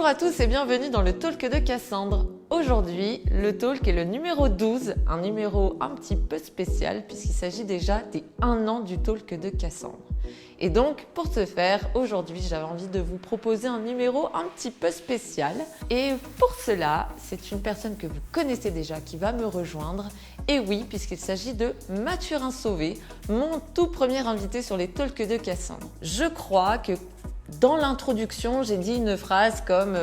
Bonjour à tous et bienvenue dans le talk de Cassandre. Aujourd'hui, le talk est le numéro 12, un numéro un petit peu spécial puisqu'il s'agit déjà des 1 an du talk de Cassandre. Et donc, pour ce faire, aujourd'hui, j'avais envie de vous proposer un numéro un petit peu spécial. Et pour cela, c'est une personne que vous connaissez déjà qui va me rejoindre. Et oui, puisqu'il s'agit de Mathurin Sauvé, mon tout premier invité sur les talks de Cassandre. Je crois que dans l'introduction, j'ai dit une phrase comme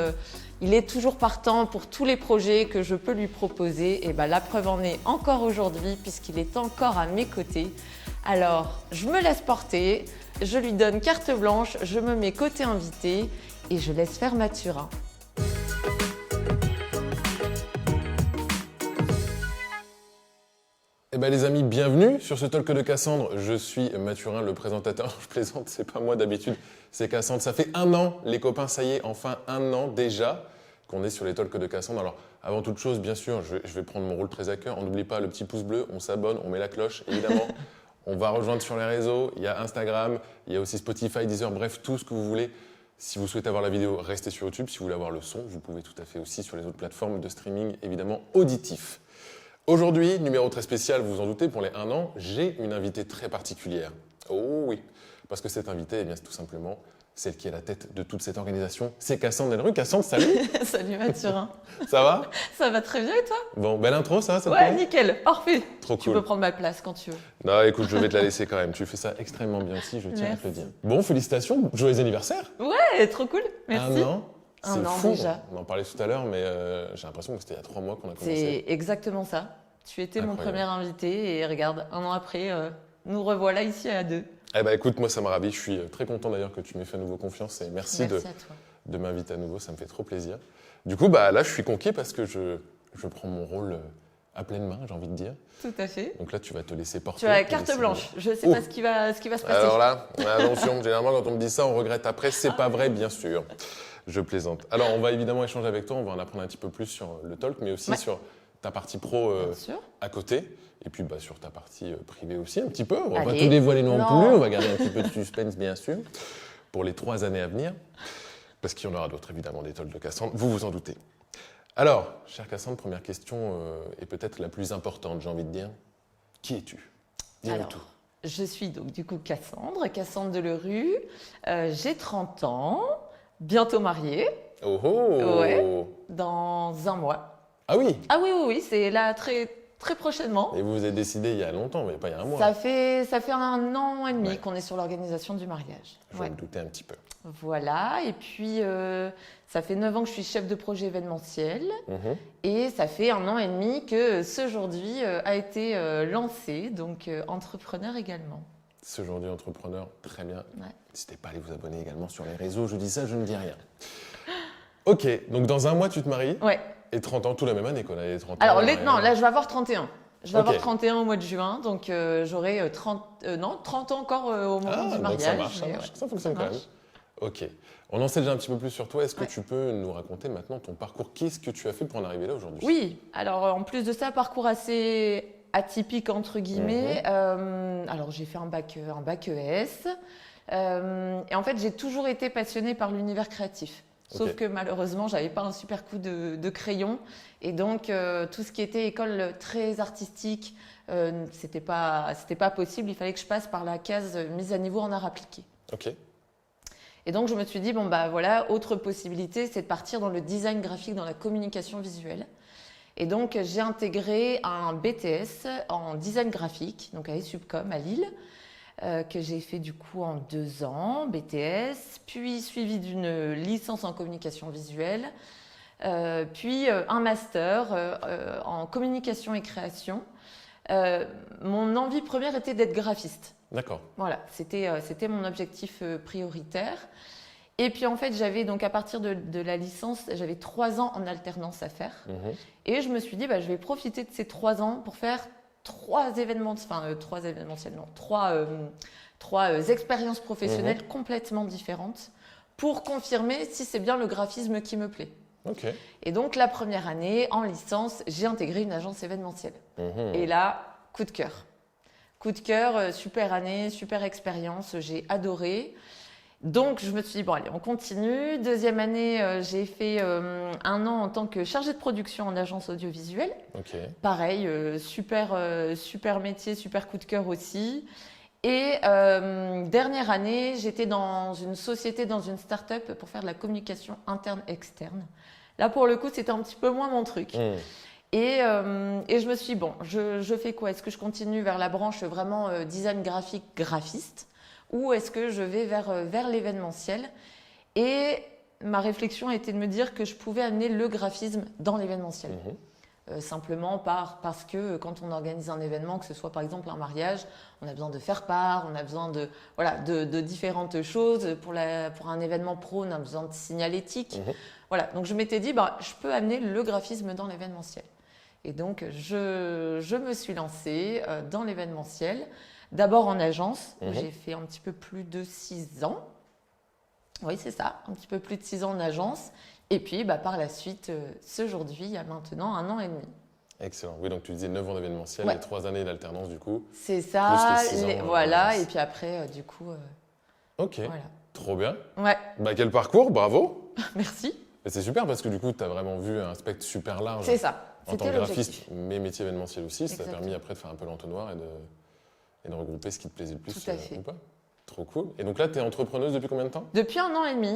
il est toujours partant pour tous les projets que je peux lui proposer. Et bien, la preuve en est encore aujourd'hui puisqu'il est encore à mes côtés. Alors, je me laisse porter, je lui donne carte blanche, je me mets côté invité et je laisse faire Mathurin. Eh bien les amis, bienvenue sur ce talk de Cassandre. Je suis Mathurin, le présentateur. Je plaisante, c'est pas moi d'habitude, c'est Cassandre. Ça fait 1 an, les copains, ça y est, enfin 1 an déjà qu'on est sur les talks de Cassandre. Alors, avant toute chose, bien sûr, je vais prendre mon rôle très à cœur. On n'oublie pas le petit pouce bleu, on s'abonne, on met la cloche, évidemment. On va rejoindre sur les réseaux, il y a Instagram, il y a aussi Spotify, Deezer, bref, tout ce que vous voulez. Si vous souhaitez avoir la vidéo, restez sur YouTube. Si vous voulez avoir le son, vous pouvez tout à fait aussi sur les autres plateformes de streaming, évidemment, auditif. Aujourd'hui, numéro très spécial, vous vous en doutez, pour les 1 an, j'ai une invitée très particulière. Oh oui, parce que cette invitée, eh bien, c'est tout simplement celle qui est à la tête de toute cette organisation. C'est Cassandre Delru. Cassandre, salut. Salut Mathurin. Ça va? Ça va très bien et toi? Bon, belle intro, ça te Ouais, plaît? nickel, parfait. Trop Tu cool. peux prendre ma place quand tu veux. Non, écoute, je vais te la laisser quand même. Tu fais ça extrêmement bien aussi, je tiens à te le Merci. dire. Bon, félicitations, joyeux anniversaire. Ouais, trop cool, merci. 1 an. Un C'est an fou. déjà. On en parlait tout à l'heure, mais j'ai l'impression que c'était il y a 3 mois qu'on a commencé. C'est exactement ça. Tu étais mon Incroyable. premier invité et regarde, 1 an après, nous revoilà ici à 2. Eh ben écoute, moi ça m'a ravi. Je suis très content d'ailleurs que tu m'aies fait à nouveau confiance et merci Merci à toi. de m'inviter à nouveau, ça me fait trop plaisir. Du coup, bah là je suis conquis parce que je prends mon rôle à pleine main, j'ai envie de dire. Tout à fait. Donc là tu vas te laisser porter. Tu as la te carte laisser blanche. Je sais Oh. pas ce qui va se passer. Alors là, attention, généralement quand on me dit ça, on regrette après. C'est pas vrai, bien sûr. Je plaisante. Alors on va évidemment échanger avec toi, on va en apprendre un petit peu plus sur le talk, mais aussi Ouais. sur ta partie pro Bien sûr. à côté. Et puis bah, sur ta partie privée aussi, un petit peu. On va pas Allez. tout dévoiler non Non. plus, on va garder un petit peu de suspense, bien sûr, pour les 3 années à venir. Parce qu'il y en aura d'autres, évidemment, des talks de Cassandre, vous vous en doutez. Alors, chère Cassandre, première question, et peut-être la plus importante, j'ai envie de dire. Qui es-tu? Dis-nous Alors, tout. je suis donc du coup Cassandre Delru. J'ai 30 ans, bientôt mariée, Oh oh Ouais. dans 1 mois. Ah oui. Ah oui, c'est là très prochainement. Et vous vous êtes décidé il y a longtemps, mais pas il y a 1 mois. Ça fait 1 an et demi Ouais. qu'on est sur l'organisation du mariage. Je Ouais. me doutais un petit peu. Voilà, et puis ça fait 9 ans que je suis chef de projet événementiel Mhm. et ça fait 1 an et demi que ce aujourd'hui a été lancé, donc entrepreneur également. Ce aujourd'hui entrepreneur, très bien. Ouais. N'hésitez pas à aller vous abonner également sur les réseaux. Je dis ça, je ne dis rien. Ok, donc dans 1 mois, tu te maries. Ouais. Et 30 ans, tout la même année qu'on a les 30 Alors ans. non, là je vais avoir 31. Je vais Ok. avoir 31 au mois de juin, donc j'aurai 30 ans encore au moment du donc mariage. ça marche, mais ça fonctionne ça quand même. marche. Ok. On en sait déjà un petit peu plus sur toi. Est-ce que Ouais. tu peux nous raconter maintenant ton parcours? Qu'est-ce que tu as fait pour en arriver là aujourd'hui? Oui, alors en plus de ça, parcours assez atypique entre guillemets. Alors j'ai fait un bac ES. Et en fait, j'ai toujours été passionnée par l'univers créatif. Sauf Ok. que malheureusement, j'avais pas un super coup de crayon. Et donc, tout ce qui était école très artistique, c'était pas possible. Il fallait que je passe par la case mise à niveau en art appliqué. Ok. Et donc, je me suis dit, bon, bah voilà, autre possibilité, c'est de partir dans le design graphique, dans la communication visuelle. Et donc, j'ai intégré un BTS en design graphique, donc à ESUBCOM à Lille, que j'ai fait du coup en 2 ans, BTS, puis suivi d'une licence en communication visuelle, puis un master en communication et création. Mon envie première était d'être graphiste. D'accord. Voilà, c'était mon objectif prioritaire. Et puis en fait, j'avais donc à partir de la licence, j'avais 3 ans en alternance à faire. Mhm. Et je me suis dit, bah, je vais profiter de ces 3 ans pour faire 3 expériences professionnelles complètement différentes pour confirmer si c'est bien le graphisme qui me plaît. Ok. Et donc la première année, en licence, j'ai intégré une agence événementielle. Mhm. Et là, coup de cœur. Coup de cœur, super année, super expérience, j'ai adoré. Donc, je me suis dit, bon, allez, on continue. Deuxième année, j'ai fait 1 an en tant que chargée de production en agence audiovisuelle. Ok. Pareil, super métier, super coup de cœur aussi. Et dernière année, j'étais dans une société, dans une start-up pour faire de la communication interne-externe. Là, pour le coup, c'était un petit peu moins mon truc. Et je me suis dit, bon, je fais quoi? Est-ce que je continue vers la branche vraiment design graphique, graphiste, ou est-ce que je vais vers l'événementiel? Et ma réflexion a été de me dire que je pouvais amener le graphisme dans l'événementiel. Simplement parce que quand on organise un événement, que ce soit par exemple un mariage, on a besoin de faire part, on a besoin de différentes choses. Pour un événement pro, on a besoin de signalétique. Voilà, donc je m'étais dit, je peux amener le graphisme dans l'événementiel. Et donc, je me suis lancée dans l'événementiel, d'abord en agence, où j'ai fait un petit peu plus de 6 ans. Oui, c'est ça, un petit peu plus de 6 ans en agence. Et puis, par la suite, aujourd'hui, il y a maintenant 1 an et demi. Excellent. Oui, donc tu disais 9 ans d'événementiel et 3 années d'alternance du coup. C'est ça, plus les 6 ans, voilà. Et puis après, du coup… ok, voilà. Trop bien. Ouais. Quel parcours, bravo. Merci. Et c'est super parce que du coup, tu as vraiment vu un spectre super large. C'est ça. En tant que graphiste, mais métier événementiel aussi. Ça t'a permis après de faire un peu l'entonnoir et de regrouper ce qui te plaisait le plus. Tout à fait. Ou pas. Trop cool. Et donc là, tu es entrepreneuse depuis combien de temps? Depuis 1 an et demi.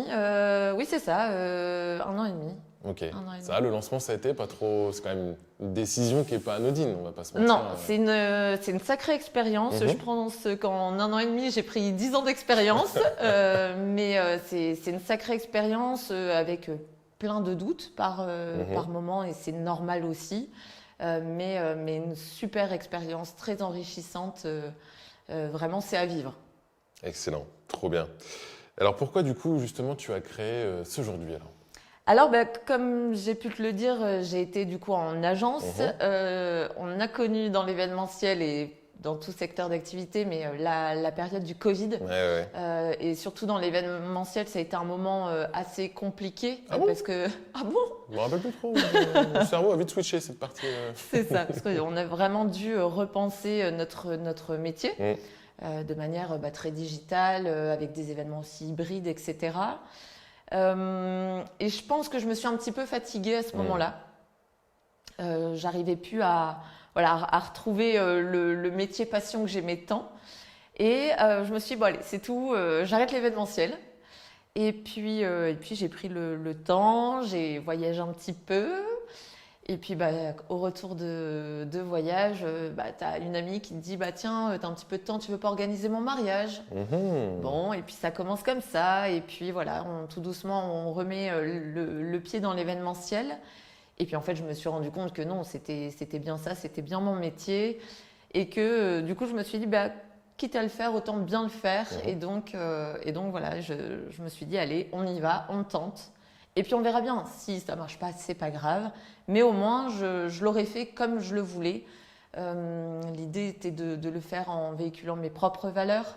Oui, c'est ça, 1 an et demi. Ok. Ça, le lancement, ça a été pas trop. C'est quand même une décision qui n'est pas anodine, on va pas se mentir. Non, c'est une sacrée expérience. Je pense qu'en 1 an et demi, j'ai pris 10 ans d'expérience. Mais c'est une sacrée expérience avec plein de doutes par moment, et c'est normal aussi. Mais une super expérience, très enrichissante. Vraiment, c'est à vivre. Excellent, trop bien. Alors pourquoi du coup justement tu as créé C'Jourd'hui alors? Alors comme j'ai pu te le dire, j'ai été du coup en agence. On a connu dans l'événementiel et dans tout secteur d'activité, mais la période du Covid. Et surtout dans l'événementiel, ça a été un moment assez compliqué. Parce que… Ah bon? Je me rappelle plus trop. Mon cerveau a vite switché cette partie. C'est ça, parce qu'on a vraiment dû repenser notre métier. De manière très digitale, avec des événements aussi hybrides, etc. Et je pense que je me suis un petit peu fatiguée à ce moment-là. J'arrivais plus à retrouver le métier passion que j'aimais tant. Et je me suis dit, bon allez, c'est tout, j'arrête l'événementiel. Et puis j'ai pris le temps, j'ai voyagé un petit peu. Et puis au retour de voyage, tu as une amie qui te dit tiens, tu as un petit peu de temps, tu veux pas organiser mon mariage? Bon, et puis ça commence comme ça. Et puis voilà, tout doucement, on remet le pied dans l'événementiel. Et puis en fait, je me suis rendu compte que non, c'était bien ça, c'était bien mon métier. Et que du coup, je me suis dit, quitte à le faire, autant bien le faire. Et donc voilà, je me suis dit, allez, on y va, on tente. Et puis on verra bien, si ça ne marche pas, c'est pas grave. Mais au moins, je l'aurais fait comme je le voulais. L'idée était de le faire en véhiculant mes propres valeurs,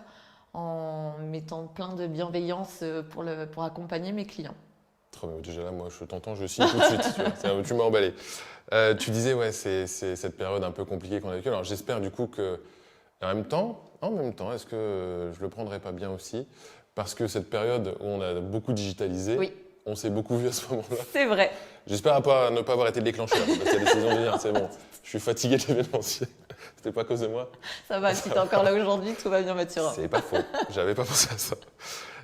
en mettant plein de bienveillance pour accompagner mes clients. Trop bien. Déjà là, moi, je t'entends, je signe tout de suite. Tu m'as emballé. Tu disais, c'est cette période un peu compliquée qu'on a vécue. Alors j'espère du coup que, en même temps, est-ce que je le prendrais pas bien aussi? Parce que cette période où on a beaucoup digitalisé, on s'est beaucoup vu à ce moment-là. C'est vrai. J'espère ne pas avoir été déclenché. C'est la décision de dire, c'est bon, je suis fatigué de l'événementiel. C'était pas à cause de moi. Ça va, si t'es encore là aujourd'hui, tout va bien, Mathieu. C'est pas faux. J'avais pas pensé à ça.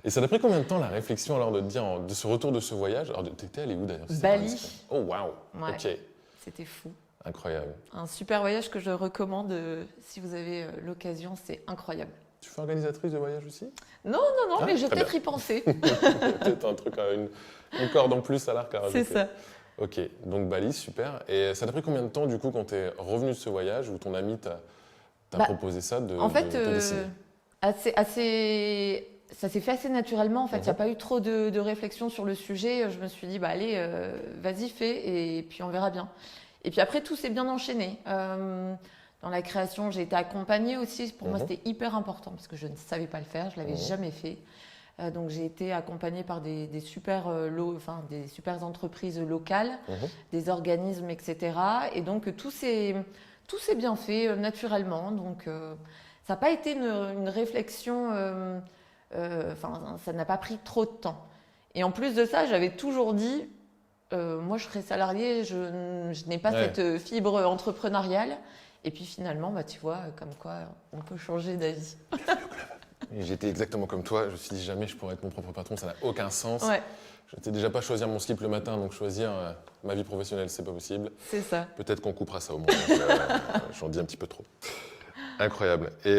Et ça t'a pris combien de temps la réflexion alors de te dire, de ce retour de ce voyage? Alors t'étais allé où d'ailleurs? Bali. Oh waouh. Ouais. Ok. C'était fou. Incroyable. Un super voyage que je recommande si vous avez l'occasion, c'est incroyable. Tu fais organisatrice de voyage aussi? Non, mais j'ai peut-être y pensé. Peut-être un truc, une corde en plus à l'arc à rajouter. C'est ça. Ok, donc Bali, super. Et ça t'a pris combien de temps du coup quand tu es revenu de ce voyage où ton ami t'a proposé ça de décider? Ça s'est fait assez naturellement. En fait, il n'y a pas eu trop de réflexion sur le sujet. Je me suis dit, allez, vas-y, fais, et puis on verra bien. Et puis après, tout s'est bien enchaîné. Dans la création, j'ai été accompagnée aussi. Pour moi, c'était hyper important parce que je ne savais pas le faire, je ne l'avais jamais fait. Donc, j'ai été accompagnée par des super entreprises locales, des organismes, etc. Et donc, tout s'est bien fait naturellement. Donc, ça n'a pas été une réflexion ça n'a pas pris trop de temps. Et en plus de ça, j'avais toujours dit, moi je serai salariée, je n'ai pas cette fibre entrepreneuriale. Et puis finalement, tu vois, comme quoi on peut changer d'avis. Et j'étais exactement comme toi, je me suis dit jamais je pourrais être mon propre patron, ça n'a aucun sens. Ouais. Je n'étais déjà pas choisir mon slip le matin, donc choisir ma vie professionnelle, c'est pas possible. C'est ça. Peut-être qu'on coupera ça au moins, j'en dis un petit peu trop. Incroyable. Et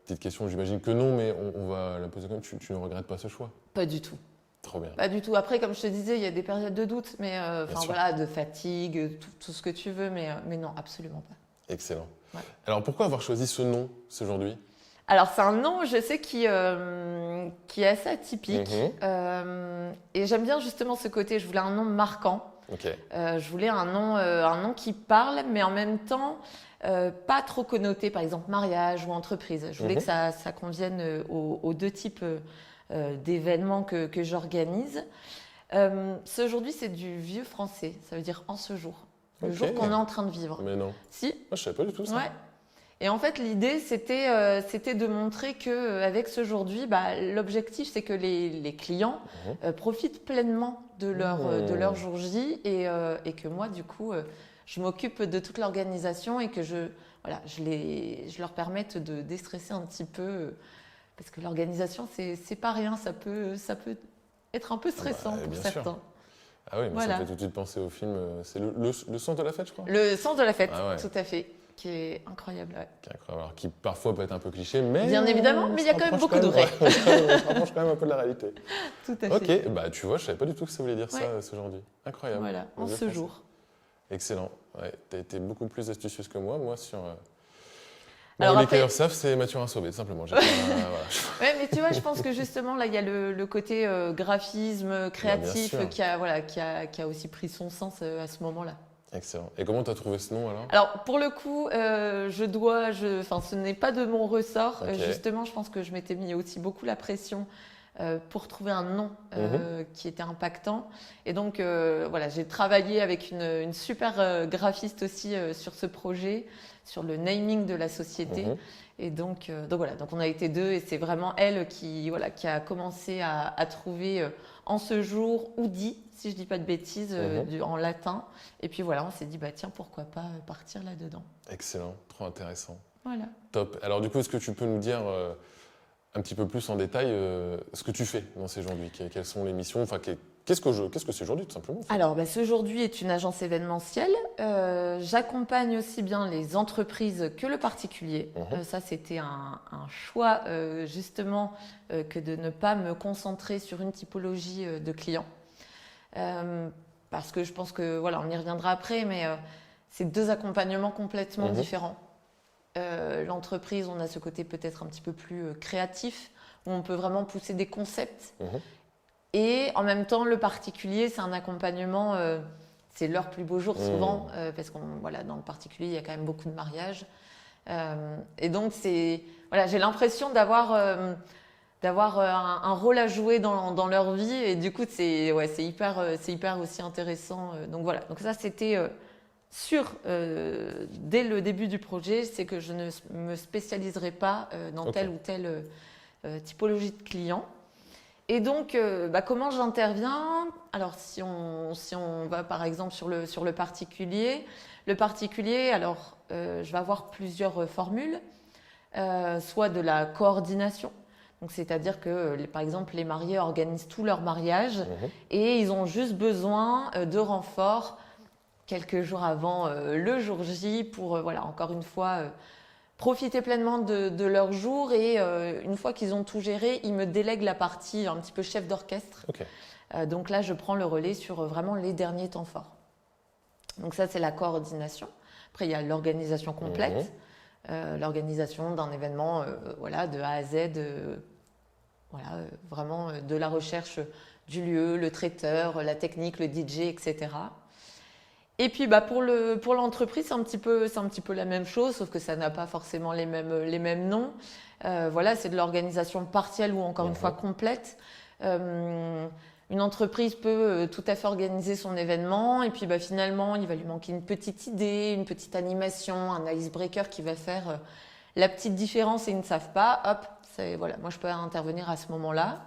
petite question, j'imagine que non, mais on va la poser quand même, tu ne regrettes pas ce choix? Pas du tout. Trop bien. Pas du tout. Après, comme je te disais, il y a des périodes de doute, mais sûr. de fatigue, tout ce que tu veux, mais non, absolument pas. Excellent. Ouais. Alors pourquoi avoir choisi ce nom aujourd'hui? Alors, c'est un nom, je sais, qui est assez atypique. Et j'aime bien justement ce côté. Je voulais un nom marquant. Ok. Je voulais un nom qui parle, mais en même temps, pas trop connoté, par exemple, mariage ou entreprise. Je voulais que ça convienne aux deux types d'événements que j'organise. Ce aujourd'hui, c'est du vieux français. Ça veut dire en ce jour. Le jour qu'on est en train de vivre. Mais non. Si. Moi, je savais pas du tout ça. Ouais. Et en fait, l'idée, c'était de montrer qu'avec ce aujourd'hui, l'objectif, c'est que les clients profitent pleinement de leur jour J et que moi, du coup, je m'occupe de toute l'organisation et que je leur permette de déstresser un petit peu. Parce que l'organisation, c'est pas rien, ça peut être un peu stressant pour certains. Sûr. Ah oui, mais ça me fait tout de suite penser au film, c'est le sens de la fête, je crois. Le sens de la fête, ah ouais. Tout à fait. Qui est incroyable. Ouais. Qui est incroyable. Alors, qui parfois peut être un peu cliché, mais. Bien évidemment, mais il y a quand même beaucoup de vrai. On se rapproche quand même un peu de la réalité. Tout à fait. Ok, tu vois, je savais pas du tout que ça voulait dire ça aujourd'hui. Incroyable. Voilà, en ce jour. Excellent. Ouais, tu as été beaucoup plus astucieuse que moi sur. Alors les après... clients savent, c'est Mathurin Sauvé, simplement. Voilà. Ouais, mais tu vois, je pense que justement, là, il y a le côté graphisme, créatif, qui a aussi pris son sens à ce moment-là. Excellent. Et comment tu as trouvé ce nom alors? Alors, pour le coup, ce n'est pas de mon ressort. Okay. Justement, je pense que je m'étais mis aussi beaucoup la pression pour trouver un nom qui était impactant. Et donc, j'ai travaillé avec une super graphiste aussi sur ce projet, sur le naming de la société. Et donc on a été deux et c'est vraiment elle qui a commencé à trouver en ce jour Oudi, si je dis pas de bêtises, en latin. Et puis voilà, on s'est dit tiens, pourquoi pas partir là-dedans. Excellent, trop intéressant. Voilà. Top. Alors du coup, est-ce que tu peux nous dire un petit peu plus en détail ce que tu fais dans ces aujourd'hui? Quelles sont les missions? Enfin, qu'est-ce que c'est aujourd'hui tout simplement en fait? Alors, ce aujourd'hui est une agence événementielle. J'accompagne aussi bien les entreprises que le particulier. Ça, c'était un choix justement que de ne pas me concentrer sur une typologie de clients. Parce que je pense que, on y reviendra après, mais c'est deux accompagnements complètement différents. L'entreprise, on a ce côté peut-être un petit peu plus créatif, où on peut vraiment pousser des concepts. Et en même temps, le particulier, c'est un accompagnement, c'est leur plus beau jour souvent, parce que dans le particulier, il y a quand même beaucoup de mariages. Et donc, j'ai l'impression d'avoir un rôle à jouer dans leur vie. Et du coup, c'est hyper aussi intéressant. Donc ça, c'était sûr dès le début du projet, c'est que je ne me spécialiserai pas dans telle ou telle typologie de client. Et donc, comment j'interviens? Alors, si on va par exemple sur le particulier, alors, je vais avoir plusieurs formules, soit de la coordination. Donc, c'est-à-dire que, par exemple, les mariés organisent tout leur mariage et ils ont juste besoin de renforts quelques jours avant le jour J pour, encore une fois, profiter pleinement de leur jour et une fois qu'ils ont tout géré, ils me délèguent la partie un petit peu chef d'orchestre. Donc là, je prends le relais sur vraiment les derniers temps forts. Donc ça, c'est la coordination. Après, il y a l'organisation complète, l'organisation d'un événement de A à Z, vraiment de la recherche du lieu, le traiteur, la technique, le DJ, etc. Et puis pour l'entreprise, c'est un petit peu la même chose, sauf que ça n'a pas forcément les mêmes noms. C'est de l'organisation partielle ou encore une fois complète. Une entreprise peut tout à fait organiser son événement et puis finalement, il va lui manquer une petite idée, une petite animation, un icebreaker qui va faire la petite différence et ils ne savent pas. Hop, Voilà, moi, je peux intervenir à ce moment-là.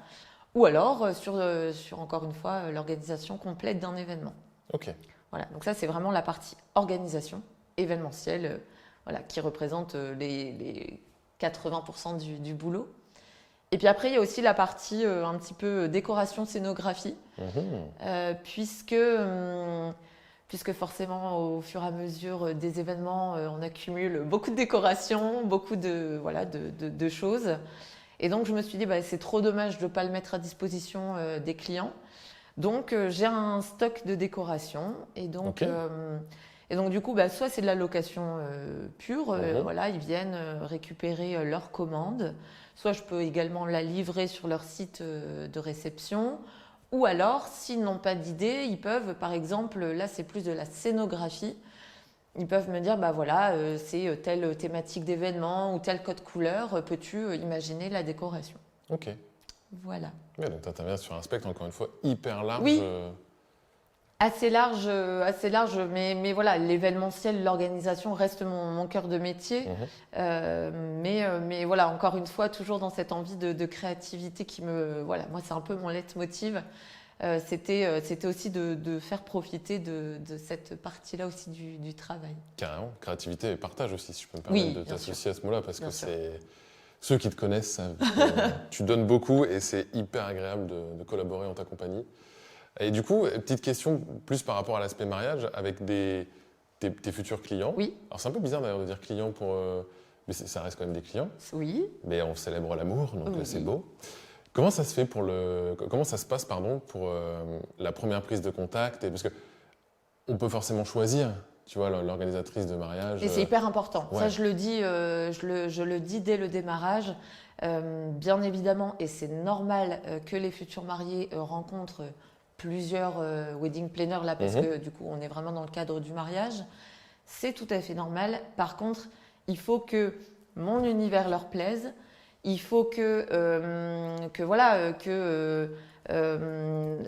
Ou alors sur encore une fois, l'organisation complète d'un événement. Ok. Voilà, donc ça, c'est vraiment la partie organisation événementielle, voilà, qui représente les 80% du boulot. Et puis après, il y a aussi la partie un petit peu décoration, scénographie, puisque forcément, au fur et à mesure des événements, on accumule beaucoup de décorations, beaucoup de choses. Et donc, je me suis dit, c'est trop dommage de ne pas le mettre à disposition des clients. Donc, j'ai un stock de décoration. Et donc, du coup, soit c'est de la location pure. Voilà, ils viennent récupérer leur commande. Soit je peux également la livrer sur leur site de réception. Ou alors, s'ils n'ont pas d'idée, ils peuvent, par exemple, là, c'est plus de la scénographie. Ils peuvent me dire, c'est telle thématique d'événement ou tel code couleur, peux-tu imaginer la décoration? Ok. Voilà. Ouais, donc tu interviens sur un spectre, encore une fois, hyper large. Oui, assez large, mais voilà, l'événementiel, l'organisation reste mon cœur de métier. Mais voilà, encore une fois, toujours dans cette envie de créativité qui voilà, moi, c'est un peu mon leitmotiv. C'était aussi de faire profiter de cette partie-là aussi du travail. Carrément, créativité et partage aussi, si je peux me permettre de t'associer à ce mot-là, parce que c'est ceux qui te connaissent savent que tu donnes beaucoup et c'est hyper agréable de collaborer en ta compagnie. Et du coup, petite question plus par rapport à l'aspect mariage avec tes futurs clients. Oui. Alors c'est un peu bizarre d'ailleurs de dire clients mais ça reste quand même des clients. Oui. Mais on célèbre l'amour, donc Oui. c'est beau. Comment ça se fait comment ça se passe pour la première prise de contact parce que on peut forcément choisir, tu vois, l'organisatrice de mariage. Et c'est hyper important. Ouais. Ça, je le dis, je le dis dès le démarrage. Bien évidemment, et c'est normal que les futurs mariés rencontrent plusieurs wedding planners là, parce que du coup, on est vraiment dans le cadre du mariage. C'est tout à fait normal. Par contre, il faut que mon univers leur plaise. Il faut que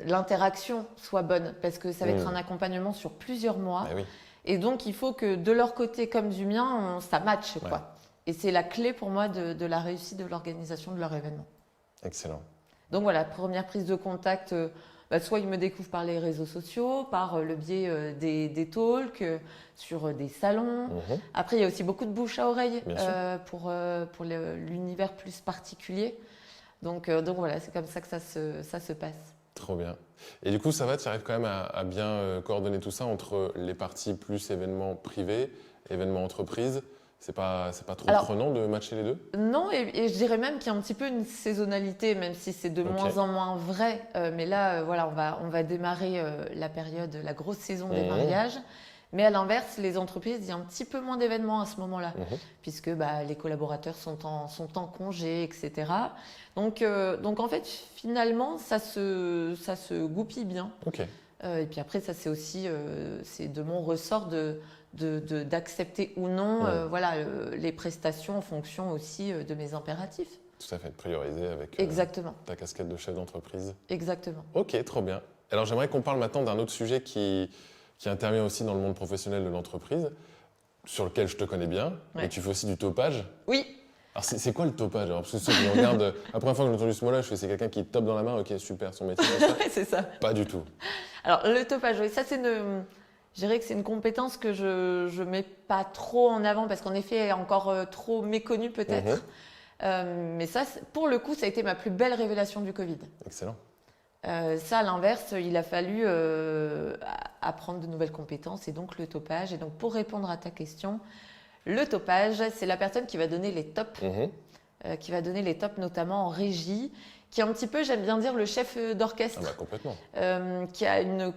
l'interaction soit bonne parce que ça va être un accompagnement sur plusieurs mois. Ah oui. Et donc, il faut que de leur côté comme du mien, ça matche. Ouais. Quoi. Et c'est la clé pour moi de la réussite de l'organisation de leur événement. Excellent. Donc voilà, première prise de contact, soit ils me découvrent par les réseaux sociaux, par le biais des talks, sur des salons. Après, il y a aussi beaucoup de bouche à oreille pour l'univers plus particulier. Donc voilà, c'est comme ça que ça se passe. Trop bien. Et du coup, ça va, tu arrives quand même à bien coordonner tout ça entre les parties plus événements privés, événements entreprises. C'est pas trop prenant de matcher les deux? Non, et je dirais même qu'il y a un petit peu une saisonnalité, même si c'est de moins en moins vrai. Mais là, voilà, on va démarrer la grosse saison des mariages. Mais à l'inverse, les entreprises, il y a un petit peu moins d'événements à ce moment-là, puisque les collaborateurs sont en congé, etc. Donc en fait, finalement, ça se goupille bien. Et puis après, ça c'est aussi c'est de mon ressort d'accepter ou non les prestations en fonction aussi de mes impératifs. Tout à fait, prioriser avec ta casquette de chef d'entreprise. Exactement. Ok, trop bien. Alors j'aimerais qu'on parle maintenant d'un autre sujet qui intervient aussi dans le monde professionnel de l'entreprise, sur lequel je te connais bien, mais tu fais aussi du topage. Oui. Alors c'est quoi le topage? Alors, parce que ceux qui regardent, la première fois que j'ai entendu ce mot-là, je fais c'est quelqu'un qui tope dans la main, ok super, son métier c'est ça. C'est ça. Pas du tout. Alors le topage, oui, ça je dirais que c'est une compétence que je mets pas trop en avant parce qu'en effet elle est encore trop méconnue peut-être. Mais ça, pour le coup, ça a été ma plus belle révélation du Covid. Excellent. Ça, à l'inverse, il a fallu apprendre de nouvelles compétences et donc le topage. Et donc, pour répondre à ta question, le topage, c'est la personne qui va donner les tops, notamment en régie, qui est un petit peu, j'aime bien dire, le chef d'orchestre. Complètement. Qui a une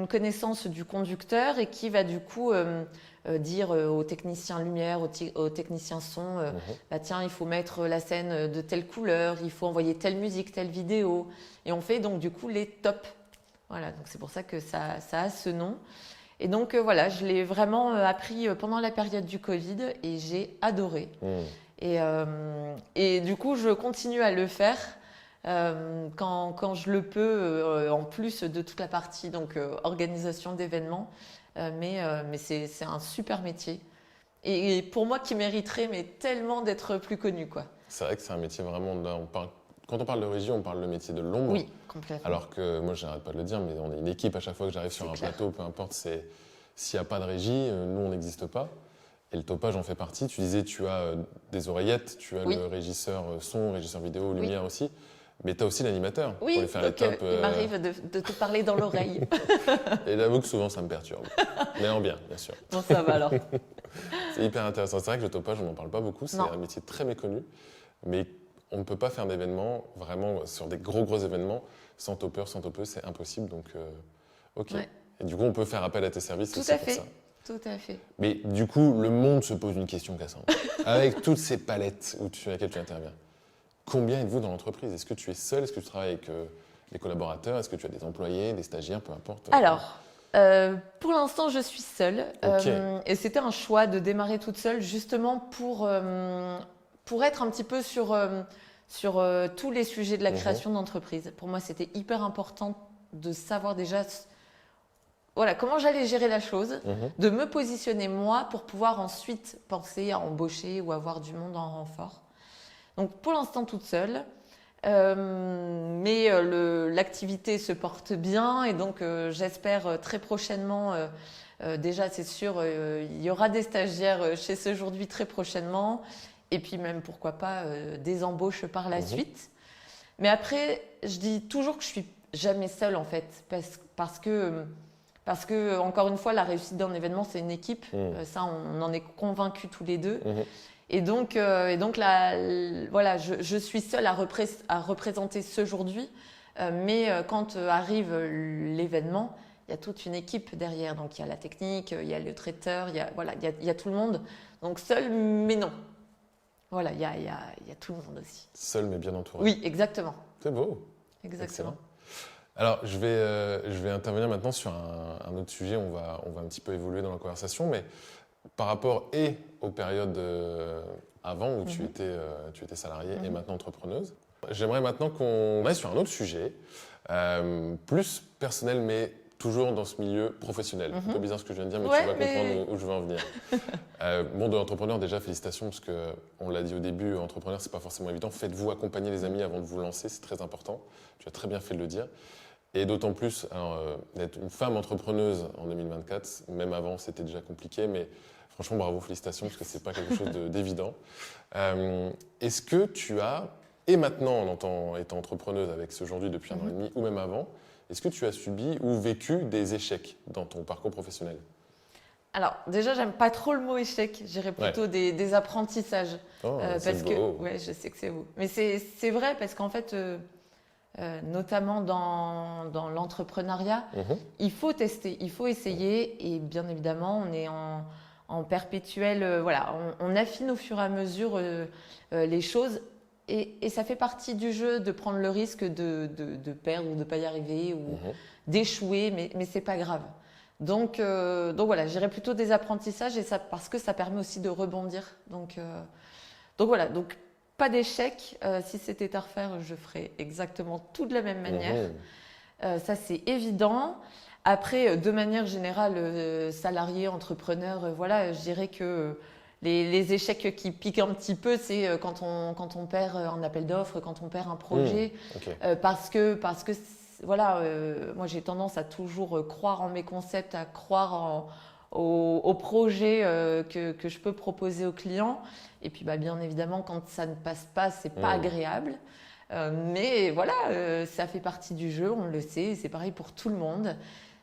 connaissance du conducteur et qui va du coup dire aux techniciens lumière, aux techniciens son, tiens, il faut mettre la scène de telle couleur, il faut envoyer telle musique, telle vidéo. Et on fait donc du coup les tops. Voilà, donc c'est pour ça que ça a ce nom. Et donc voilà, je l'ai vraiment appris pendant la période du Covid et j'ai adoré. Et du coup, je continue à le faire. Quand je le peux, en plus de toute la partie donc organisation d'événements, mais c'est un super métier et pour moi qui mériterait mais tellement d'être plus connu quoi. C'est vrai que c'est un métier vraiment. Là, quand on parle de régie, on parle de métier de l'ombre. Oui, complètement. Alors que moi, je n'arrête pas de le dire, mais on est une équipe à chaque fois que j'arrive sur un plateau, peu importe, s'il n'y a pas de régie, nous, on n'existe pas. Et le topage en fait partie. Tu disais, tu as des oreillettes, tu as le régisseur son, régisseur vidéo, lumière aussi. Mais tu as aussi l'animateur pour lui faire les tops. Il m'arrive de te parler dans l'oreille. Et j'avoue que souvent, ça me perturbe. Mais en bien, bien sûr. Bon, ça va alors. C'est hyper intéressant. C'est vrai que le topage, on n'en parle pas beaucoup. C'est un métier très méconnu. Mais on ne peut pas faire d'événements, vraiment, sur des gros événements, sans topeur, sans topeuse, c'est impossible. Donc, ok. Ouais. Et du coup, on peut faire appel à tes services aussi pour ça. Tout à fait. Mais du coup, le monde se pose une question, Cassandre. Avec toutes ces palettes sur lesquelles tu interviens, combien êtes-vous dans l'entreprise? Est-ce que tu es seul? Est-ce que tu travailles avec des collaborateurs? Est-ce que tu as des employés, des stagiaires, peu importe? Alors, pour l'instant, je suis seule. Et c'était un choix de démarrer toute seule, justement pour être un petit peu sur tous les sujets de la création d'entreprise. Pour moi, c'était hyper important de savoir déjà comment j'allais gérer la chose, de me positionner moi pour pouvoir ensuite penser à embaucher ou avoir du monde en renfort. Donc pour l'instant toute seule, mais l'activité se porte bien et donc j'espère très prochainement, déjà c'est sûr, il y aura des stagiaires chez Ce Jourd'hui très prochainement et puis même pourquoi pas des embauches par la suite. Mais après, je dis toujours que je suis jamais seule en fait parce que, encore une fois, la réussite d'un événement, c'est une équipe. Ça, on en est convaincus tous les deux. Et donc là, voilà, je suis seule à représenter Ce Jourd'hui. Mais quand arrive l'événement, il y a toute une équipe derrière. Donc, il y a la technique, il y a le traiteur, il y a tout le monde. Donc, seule, mais non. Voilà, il y a tout le monde aussi. Seul, mais bien entouré. Oui, exactement. C'est beau. Exactement. Excellent. Alors, je vais intervenir maintenant sur un autre sujet. On va un petit peu évoluer dans la conversation, mais par rapport aux périodes avant où tu étais salariée et maintenant entrepreneuse, j'aimerais maintenant qu'on aille sur un autre sujet, plus personnel, mais toujours dans ce milieu professionnel. C'est un peu bizarre ce que je viens de dire, mais tu vas comprendre où je veux en venir. Bon, de l'entrepreneur, déjà, félicitations, parce qu'on l'a dit au début, entrepreneur, c'est pas forcément évident. Faites-vous accompagner les amis avant de vous lancer, c'est très important. Tu as très bien fait de le dire. Et d'autant plus, d'être une femme entrepreneuse en 2024, même avant, c'était déjà compliqué, mais franchement, bravo, félicitations, parce que c'est pas quelque chose d'évident. Est-ce que tu as, et maintenant, en étant entrepreneuse avec Ce Jourd'hui depuis 1 an et demi, ou même avant, est-ce que tu as subi ou vécu des échecs dans ton parcours professionnel? Alors, déjà, j'aime pas trop le mot échec. Je dirais plutôt des apprentissages. Oh, parce que, ouais, je sais que c'est beau. Mais c'est vrai parce qu'en fait, notamment dans l'entrepreneuriat, il faut tester, il faut essayer. Et bien évidemment, on est en perpétuel… voilà, on affine au fur et à mesure les choses. Et ça fait partie du jeu de prendre le risque de perdre ou de ne pas y arriver ou d'échouer, mais ce n'est pas grave. Donc voilà, j'irais plutôt des apprentissages parce que ça permet aussi de rebondir. Donc voilà, donc pas d'échec. Si c'était à refaire, je ferais exactement tout de la même manière. Ça, c'est évident. Après, de manière générale, salarié, entrepreneur, voilà, je dirais que les échecs qui piquent un petit peu, c'est quand on perd un appel d'offres, quand on perd un projet, parce que voilà, moi j'ai tendance à toujours croire en mes concepts, à croire au projet que je peux proposer aux clients. Et puis bien évidemment, quand ça ne passe pas, c'est pas agréable. Mais voilà, ça fait partie du jeu, on le sait, c'est pareil pour tout le monde.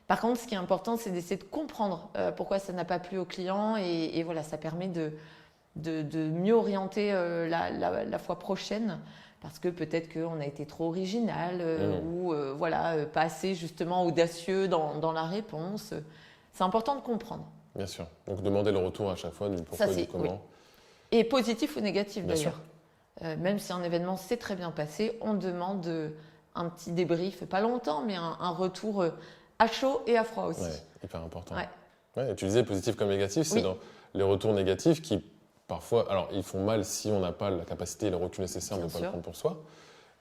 Par contre, ce qui est important, c'est d'essayer de comprendre pourquoi ça n'a pas plu au client et voilà, ça permet de mieux orienter la fois prochaine parce que peut-être qu'on a été trop original ou voilà, pas assez justement audacieux dans la réponse. C'est important de comprendre. Bien sûr. Donc demander le retour à chaque fois du pourquoi et du comment. Oui. Et positif ou négatif d'ailleurs. Même si un événement s'est très bien passé, on demande un petit débrief, pas longtemps, mais un retour à chaud et à froid aussi. Ouais, hyper important. Ouais, tu disais positif comme négatif, c'est dans les retours négatifs qui parfois, alors ils font mal si on n'a pas la capacité et le recul nécessaire de ne pas le prendre pour soi,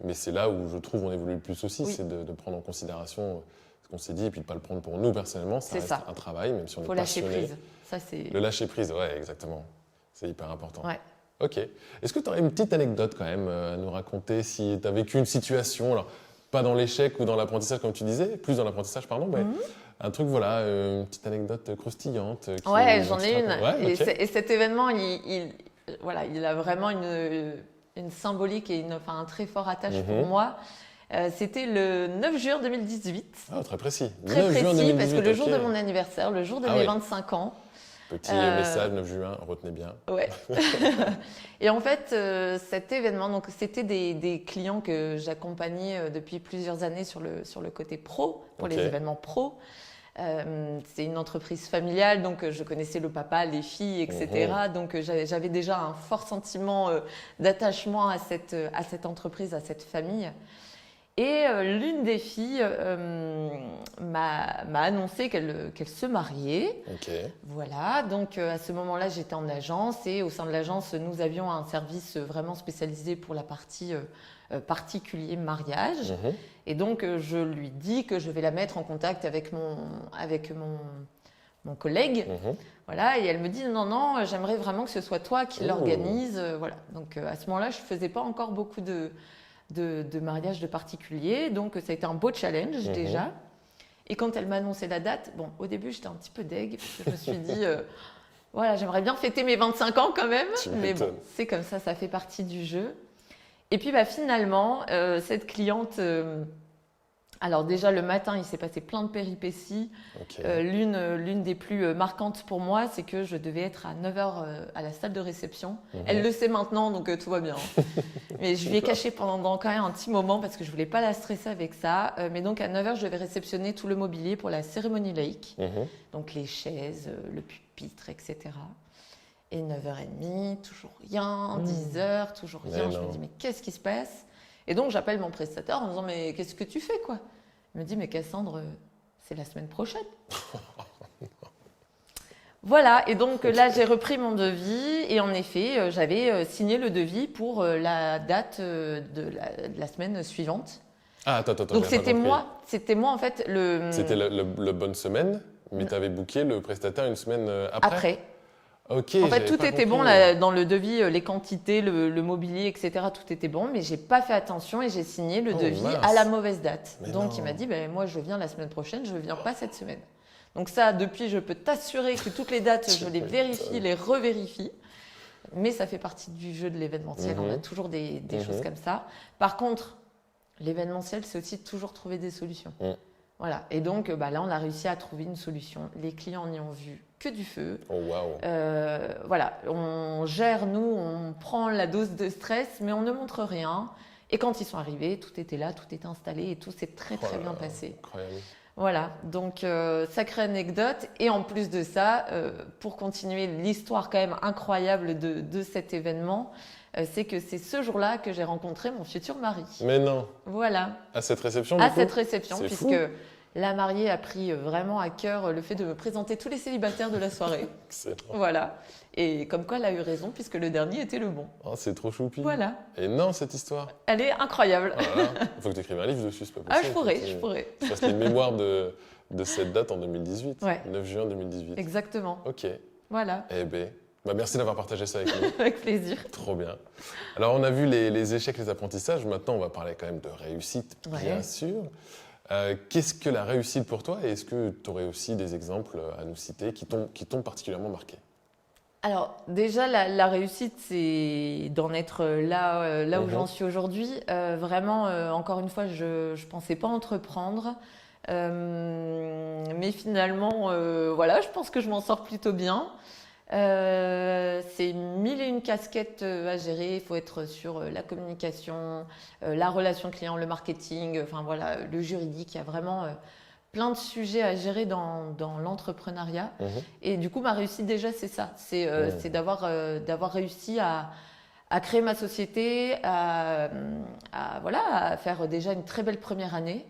mais c'est là où je trouve on évolue le plus aussi, c'est de prendre en considération ce qu'on s'est dit et puis de ne pas le prendre pour nous personnellement, ça reste un travail, même si on est passionné. Faut lâcher prise. Ça, c'est… Le lâcher prise, ouais, exactement. C'est hyper important. Ouais. Ok. Est-ce que tu aurais une petite anecdote quand même à nous raconter si tu as vécu une situation, alors pas dans l'échec ou dans l'apprentissage comme tu disais, plus dans l'apprentissage, pardon, mais un truc, voilà, une petite anecdote croustillante. Ouais, j'en ai une. Ouais, ok. Et cet événement, voilà, il a vraiment une symbolique et un très fort attache pour moi. C'était le 9 juin 2018. Ah, très précis. Très 9 précis, juin 2018, parce que le jour ok. de mon anniversaire, le jour de mes 25 ans. Petit message, 9 juin, retenez bien. Ouais. Et en fait, cet événement, donc c'était des clients que j'accompagnais depuis plusieurs années sur le côté pro, pour les événements pro. C'est une entreprise familiale, donc je connaissais le papa, les filles, etc. Donc j'avais déjà un fort sentiment d'attachement à cette entreprise, à cette famille. Et l'une des filles m'a annoncé qu'elle se mariait. Ok. Voilà, donc à ce moment-là, j'étais en agence et au sein de l'agence, nous avions un service vraiment spécialisé pour la partie particulier mariage. Et donc, je lui dis que je vais la mettre en contact avec mon collègue. Voilà, et elle me dit non, j'aimerais vraiment que ce soit toi qui l'organise. Voilà, donc à ce moment-là, je ne faisais pas encore beaucoup de mariage de particuliers. Donc, ça a été un beau challenge déjà. Et quand elle m'a annoncé la date, bon, au début, j'étais un petit peu deg parce que je me suis dit, voilà, j'aimerais bien fêter mes 25 ans quand même. Mais bon, c'est comme ça fait partie du jeu. Et puis, finalement, cette cliente... alors déjà, le matin, il s'est passé plein de péripéties. L'une des plus marquantes pour moi, c'est que je devais être à 9h à la salle de réception. Elle le sait maintenant, donc tout va bien. Mais je lui ai caché pendant quand même un petit moment parce que je voulais pas la stresser avec ça. Mais donc à 9h, je devais réceptionner tout le mobilier pour la cérémonie laïque. Donc les chaises, le pupitre, etc. Et 9h30, toujours rien. 10h, toujours rien. Je me dis, mais qu'est-ce qui se passe ? Et donc, j'appelle mon prestataire en disant, mais qu'est-ce que tu fais, quoi ? Il me dit, mais Cassandre, c'est la semaine prochaine. Voilà, et donc là, j'ai repris mon devis et en effet, j'avais signé le devis pour la date de la semaine suivante. Ah, attends. Donc, c'était moi en fait, C'était la bonne semaine, mais tu avais booké le prestataire une semaine après. Okay, en fait, tout était bon là, dans le devis, les quantités, le mobilier, etc. Tout était bon, mais j'ai pas fait attention et j'ai signé le devis à la mauvaise date. Donc, il m'a dit, moi, je viens la semaine prochaine, je viens pas cette semaine. Donc ça, depuis, je peux t'assurer que toutes les dates, je les vérifie, les revérifie. Mais ça fait partie du jeu de l'événementiel. On a toujours des choses comme ça. Par contre, l'événementiel, c'est aussi toujours trouver des solutions. Voilà. Et donc, là, on a réussi à trouver une solution. Les clients n'y ont vu que du feu. Oh, wow. Voilà, on gère, nous, on prend la dose de stress, mais on ne montre rien. Et quand ils sont arrivés, tout était là, tout était installé et tout s'est très bien passé. Incroyable. Voilà, donc sacrée anecdote. Et en plus de ça, pour continuer l'histoire quand même incroyable de cet événement, c'est que c'est ce jour-là que j'ai rencontré mon futur mari. Mais non. Voilà. À cette réception, À cette réception, c'est puisque... fou. La mariée a pris vraiment à cœur le fait de me présenter tous les célibataires de la soirée. Excellent. Voilà. Et comme quoi, elle a eu raison, puisque le dernier était le bon. Oh, c'est trop choupi. Voilà. Et non, cette histoire. Elle est incroyable. Voilà. Il faut que tu écrives un livre dessus, c'est pas possible. Ah, je pourrais. Tu fasses les mémoires de cette date en 2018. Ouais. 9 juin 2018. Exactement. Ok. Voilà. Eh bien, merci d'avoir partagé ça avec nous. Avec plaisir. Trop bien. Alors, on a vu les échecs, les apprentissages. Maintenant, on va parler quand même de réussite, bien sûr. Qu'est-ce que la réussite pour toi et est-ce que tu aurais aussi des exemples à nous citer qui t'ont particulièrement marqué ? Alors déjà, la réussite, c'est d'en être là où j'en suis aujourd'hui. Vraiment, encore une fois, je ne pensais pas entreprendre. Mais finalement, voilà, je pense que je m'en sors plutôt bien. C'est 1001 casquettes à gérer. Il faut être sur la communication, la relation client, le marketing, enfin voilà, le juridique. Il y a vraiment plein de sujets à gérer dans l'entrepreneuriat. Et du coup, ma réussite déjà, c'est ça. C'est d'avoir réussi à créer ma société, à faire déjà une très belle première année.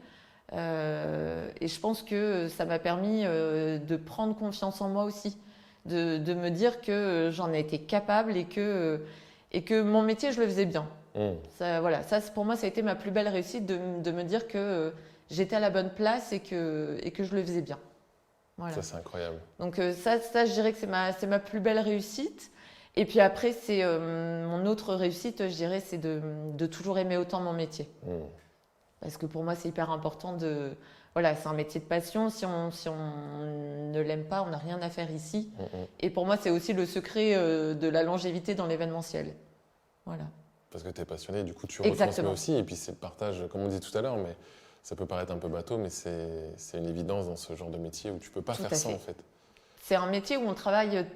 Et je pense que ça m'a permis de prendre confiance en moi aussi. De me dire que j'en ai été capable et que mon métier, je le faisais bien. Ça, pour moi, ça a été ma plus belle réussite de me dire que j'étais à la bonne place et que je le faisais bien. Voilà. Ça, c'est incroyable. Donc ça, je dirais que c'est ma plus belle réussite. Et puis après, c'est mon autre réussite, je dirais, c'est de toujours aimer autant mon métier. Parce que pour moi, c'est hyper important de... Voilà, c'est un métier de passion. Si on ne l'aime pas, on n'a rien à faire ici. Et pour moi, c'est aussi le secret de la longévité dans l'événementiel. Voilà. Parce que tu es passionné, du coup, tu Exactement. retransmets aussi. Et puis, c'est le partage, comme on dit tout à l'heure, mais ça peut paraître un peu bateau, mais c'est une évidence dans ce genre de métier où tu peux pas Tout faire à ça, fait. en fait. C'est un métier où on travaille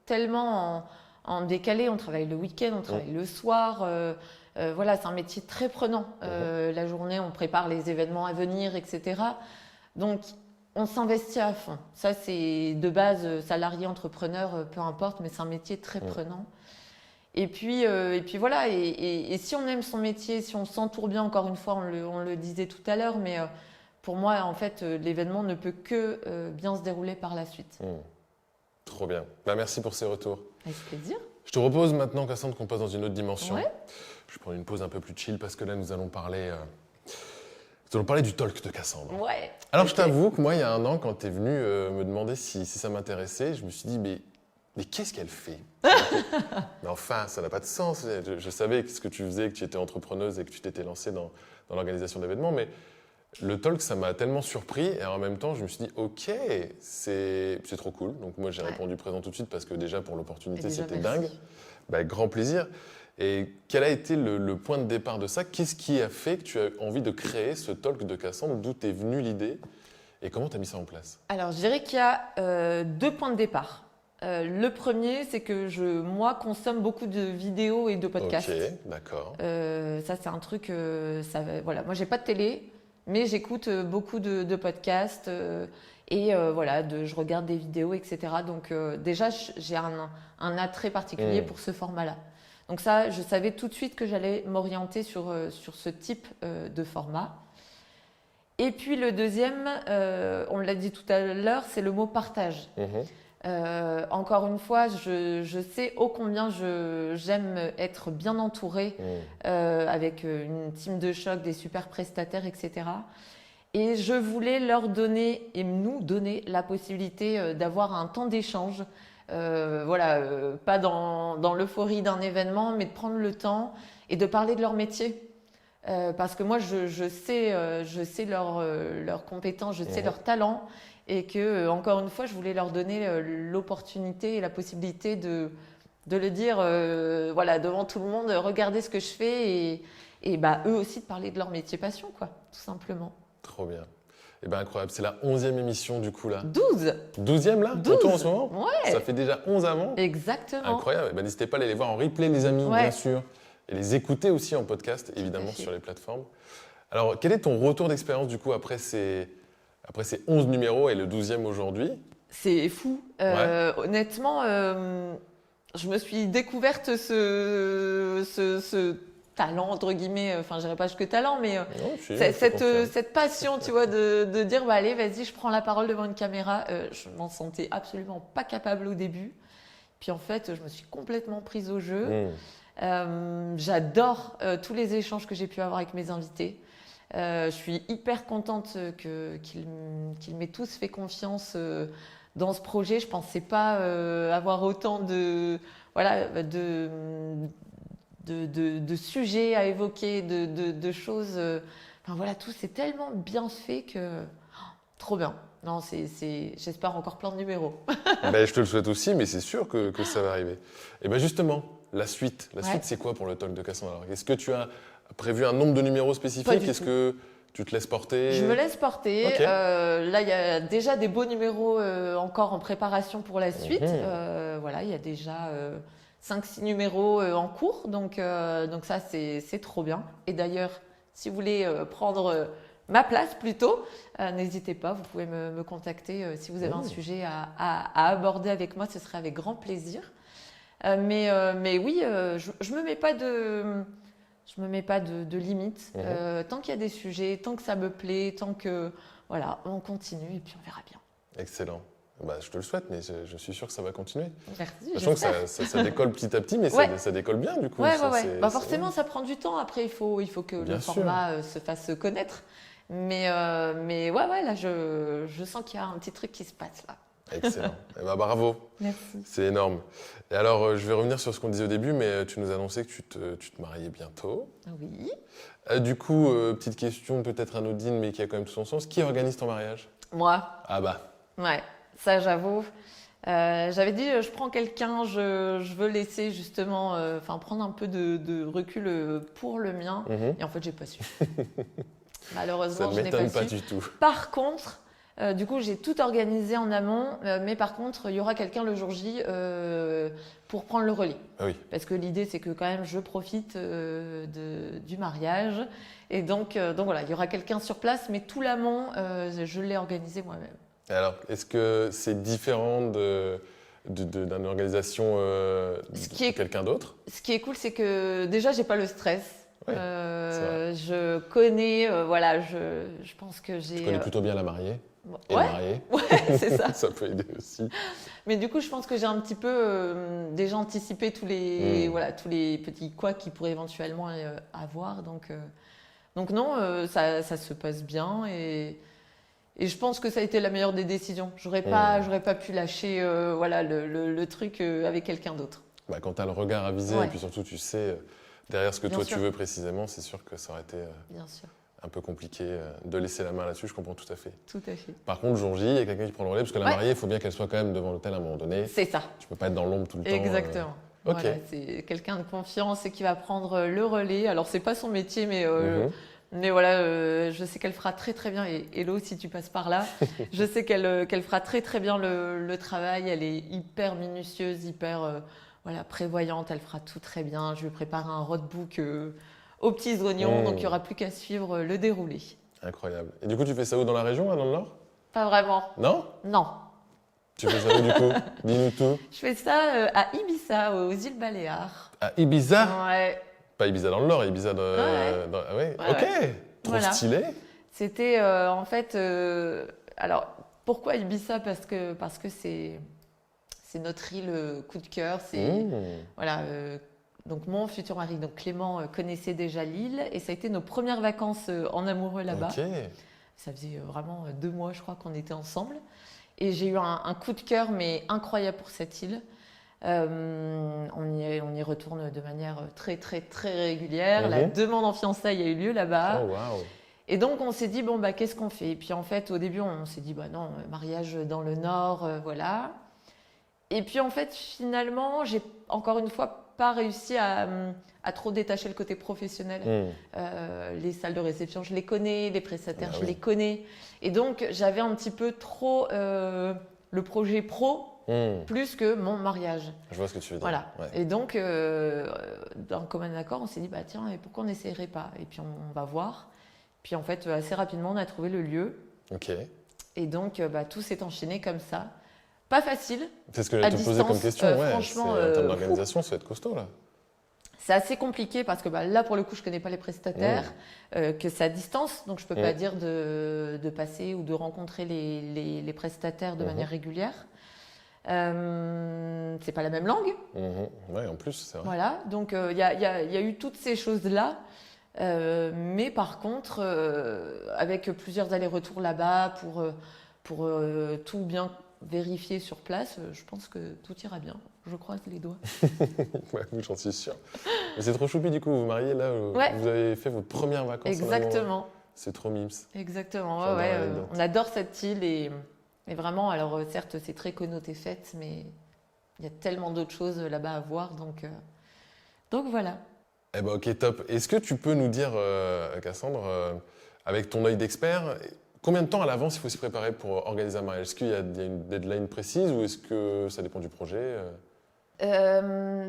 tellement en décalé. On travaille le week-end, on travaille le soir. Voilà, c'est un métier très prenant. La journée, on prépare les événements à venir, etc. Donc, on s'investit à fond. Ça, c'est de base, salarié, entrepreneur, peu importe, mais c'est un métier très prenant. Et puis voilà, et si on aime son métier, si on s'entoure bien, encore une fois, on le disait tout à l'heure, mais pour moi, en fait, l'événement ne peut que bien se dérouler par la suite. Trop bien. Bah, merci pour ces retours. Avec plaisir. Je te propose maintenant, Cassandre, qu'on passe dans une autre dimension. Ouais. Je vais prendre une pause un peu plus chill parce que là, nous allons parler du talk de Cassandre. Ouais. Alors, je t'avoue que moi, il y a un an, quand tu es venu me demander si ça m'intéressait, je me suis dit, mais qu'est-ce qu'elle fait? Mais enfin, ça n'a pas de sens. Je savais ce que tu faisais, que tu étais entrepreneuse et que tu t'étais lancée dans l'organisation d'événements, mais le talk, ça m'a tellement surpris et en même temps, je me suis dit, ok, c'est trop cool. Donc moi, j'ai répondu présent tout de suite parce que déjà, pour l'opportunité, c'était dingue. Bah, avec grand plaisir. Et quel a été le point de départ de ça? Qu'est-ce qui a fait que tu as envie de créer ce talk de Cassandre? D'où t'es venue l'idée et comment tu as mis ça en place? Alors, je dirais qu'il y a 2 points de départ. Le premier, c'est que moi, consomme beaucoup de vidéos et de podcasts. Ok, d'accord. Ça, c'est un truc... voilà. Moi, j'ai pas de télé, mais j'écoute beaucoup de podcasts et voilà, je regarde des vidéos, etc. Donc, déjà, j'ai un attrait particulier pour ce format-là. Donc ça, je savais tout de suite que j'allais m'orienter sur ce type de format. Et puis le deuxième, on l'a dit tout à l'heure, c'est le mot partage. Encore une fois, je sais ô combien j'aime être bien entourée avec une team de choc, des super prestataires, etc. Et je voulais leur donner et nous donner la possibilité d'avoir un temps d'échange. Pas dans l'euphorie d'un événement, mais de prendre le temps et de parler de leur métier. Parce que moi, je sais leurs compétences, je sais leurs talents et que, encore une fois, je voulais leur donner l'opportunité et la possibilité de le dire devant tout le monde, regardez ce que je fais et eux aussi de parler de leur métier passion, quoi, tout simplement. Trop bien. Eh bien, incroyable. C'est la 11e émission, du coup, là. 12 12e, là 12 pour toi, en ce moment? Ouais. Ça fait déjà 11 avant? Exactement. Incroyable. Eh ben, n'hésitez pas à aller les voir en replay, les amis, bien sûr. Et les écouter aussi en podcast, évidemment, sur les plateformes. Alors, quel est ton retour d'expérience, du coup, après ces 11 numéros et le 12e aujourd'hui? C'est fou. Honnêtement, je me suis découverte ce talent, entre guillemets, enfin, je dirais pas jusque talent, mais cette passion, tu vois, de dire, bah, allez, vas-y, je prends la parole devant une caméra. Je m'en sentais absolument pas capable au début. Puis en fait, je me suis complètement prise au jeu. J'adore tous les échanges que j'ai pu avoir avec mes invités. Je suis hyper contente qu'ils m'aient tous fait confiance dans ce projet. Je ne pensais pas avoir autant de sujets à évoquer, de choses. Enfin voilà, tout c'est tellement bien fait que trop bien. Non, j'espère encore plein de numéros. Ben, je te le souhaite aussi, mais c'est sûr que ça va arriver. Et bien justement, la suite, c'est quoi pour le talk de Cassandre? Alors, est-ce que tu as prévu un nombre de numéros spécifiques? Est-ce que tu te laisses porter? Je me laisse porter. Okay. Là, il y a déjà des beaux numéros encore en préparation pour la suite. Il y a déjà 5-6 numéros en cours. Donc ça, c'est trop bien. Et d'ailleurs, si vous voulez prendre ma place plutôt, n'hésitez pas. Vous pouvez me contacter si vous avez un sujet à aborder avec moi. Ce serait avec grand plaisir. Mais oui, je me mets pas de... Je me mets pas de limites. Tant qu'il y a des sujets, tant que ça me plaît, tant que... Voilà, on continue et puis on verra bien. Excellent. Bah, je te le souhaite, mais je suis sûr que ça va continuer. Merci. Sachant que ça décolle petit à petit, mais ça décolle bien du coup. Forcément, ça prend du temps. Après, il faut que le format se fasse connaître. Mais là, je sens qu'il y a un petit truc qui se passe là. Excellent. Eh ben, bravo, Merci. c'est énorme. Et alors, je vais revenir sur ce qu'on disait au début, mais tu nous annonçais que tu te mariais bientôt. Oui. Du coup, petite question peut-être anodine, mais qui a quand même tout son sens. Qui organise ton mariage? Moi, Ah bah, ouais, ça j'avoue. J'avais dit, je prends quelqu'un, je veux laisser justement, prendre un peu de recul pour le mien. Et en fait, j'ai pas su. ça Malheureusement, ne je n'ai pas m'étonne pas su. du tout. Par contre, du coup, j'ai tout organisé en amont, mais par contre, il y aura quelqu'un le jour J pour prendre le relais. Ah oui, Parce que l'idée, c'est que quand même, je profite du mariage. Et donc voilà, il y aura quelqu'un sur place, mais tout l'amont, je l'ai organisé moi-même. et alors, est-ce que c'est différent d'une organisation Ce de qui est- quelqu'un d'autre? Ce qui est cool, c'est que déjà, j'ai pas le stress. Ouais, c'est Je connais, voilà, je pense que j'ai. Tu connais plutôt bien la mariée et Ouais, le marié. ouais, c'est ça. Ça peut aider aussi. Mais du coup, je pense que j'ai un petit peu déjà anticipé tous les petits couacs qu'il pourrait éventuellement avoir. Donc non, ça se passe bien et je pense que ça a été la meilleure des décisions. J'aurais pas pu lâcher le truc avec quelqu'un d'autre. Bah, quand tu as le regard avisé Ouais. et puis surtout tu sais derrière ce que Bien toi sûr. tu veux précisément, c'est sûr que ça aurait été Bien sûr, un peu compliqué de laisser la main là-dessus, je comprends tout à fait. tout à fait. Par contre, jour J, il y a quelqu'un qui prend le relais, parce que la Ouais. mariée, il faut bien qu'elle soit quand même devant l'hôtel à un moment donné. C'est ça. Tu peux pas être dans l'ombre tout le temps. Exactement. Ok. Voilà, c'est quelqu'un de confiance et qui va prendre le relais. Alors c'est pas son métier, Mhm. mais voilà, je sais qu'elle fera très très bien. Et Hello, si tu passes par là, je sais qu'elle fera très très bien le travail. Elle est hyper minutieuse, hyper prévoyante. Elle fera tout très bien. Je lui prépare un roadbook aux petits oignons, donc il n'y aura plus qu'à suivre le déroulé. Incroyable. Et du coup, tu fais ça où dans la région, dans le Nord? Pas vraiment. Non? Non. Tu fais ça où du coup? Dis-nous tout. Je fais ça à Ibiza, aux îles Baléares. À Ibiza? Ouais. Pas Ibiza dans le Nord, Ibiza Ouais. Ah ouais? Ouais, Ok. ouais. Trop Voilà. stylé. C'était en fait. Alors, pourquoi Ibiza? Parce que c'est notre île coup de cœur. Mmh. Voilà. Donc, mon futur mari, donc Clément, connaissait déjà l'île et ça a été nos premières vacances en amoureux là-bas. Ok. Ça faisait vraiment 2 mois, je crois, qu'on était ensemble. Et j'ai eu un coup de cœur, mais incroyable pour cette île. On y retourne de manière très, très, très régulière. La demande en fiançailles a eu lieu là-bas. Oh waouh. Et donc, on s'est dit, bon, bah, qu'est-ce qu'on fait? Et puis, en fait, au début, on s'est dit, bah non, mariage dans le Nord, voilà. Et puis, en fait, finalement, j'ai encore une fois pas réussi à trop détacher le côté professionnel. Mmh. Les salles de réception, je les connais, les prestataires, Bah je oui. les connais. Et donc, j'avais un petit peu trop le projet pro Mmh. plus que mon mariage. Je vois ce que tu veux dire. Voilà. Ouais. Et donc, d'un commun accord, on s'est dit, bah tiens, et pourquoi on n'essayerait pas? Et puis, on va voir. Puis, en fait, assez rapidement, on a trouvé le lieu. Ok. Et donc, tout s'est enchaîné comme ça. Pas facile. C'est ce que À j'allais te poser comme distance, question. Ouais. franchement, En termes d'organisation, ça va être costaud là. C'est assez compliqué parce que là, pour le coup, je ne connais pas les prestataires, que c'est à distance. Donc, je ne peux pas dire de passer ou de rencontrer les prestataires de manière régulière. C'est pas la même langue. Ouais, en plus, c'est vrai. Voilà. Donc, il y a eu toutes ces choses-là. Mais par contre, avec plusieurs allers-retours là-bas pour tout bien vérifier sur place, je pense que tout ira bien. Je croise les doigts. Ouais, j'en suis sûr. Mais c'est trop choupi du coup, vous vous mariez là, Ouais. vous avez fait vos premières vacances. en amoureux. Exactement. C'est trop mimes. Exactement. J'adore Ouais, l'anecdote. on adore cette île et vraiment, alors certes, c'est très connoté fête, mais il y a tellement d'autres choses là-bas à voir. Donc voilà. Eh ben ok, top. Est-ce que tu peux nous dire, Cassandre, avec ton œil d'expert, combien de temps à l'avance il faut s'y préparer pour organiser un mariage? Est-ce qu'il y a une deadline précise ou est-ce que ça dépend du projet?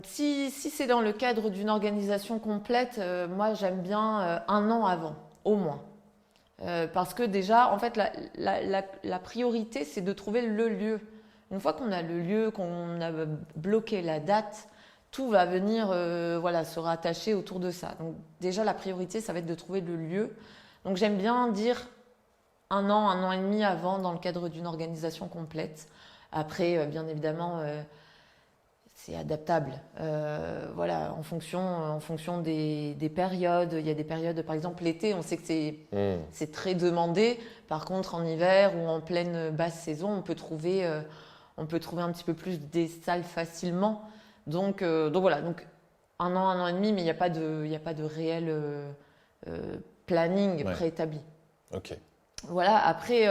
Si c'est dans le cadre d'une organisation complète, moi j'aime bien 1 an avant, au moins. Parce que déjà, en fait, la priorité, c'est de trouver le lieu. Une fois qu'on a le lieu, qu'on a bloqué la date, tout va venir se rattacher autour de ça. Donc déjà, la priorité, ça va être de trouver le lieu. Donc j'aime bien dire 1 an et demi avant dans le cadre d'une organisation complète. Après, bien évidemment, c'est adaptable. En fonction des périodes. Il y a des périodes, par exemple l'été, on sait que c'est très demandé. Par contre, en hiver ou en pleine basse saison, on peut trouver on peut trouver un petit peu plus des salles facilement. Donc voilà, donc 1 an et demi, mais il n'y a pas de réel planning préétabli. Ok. Voilà, après,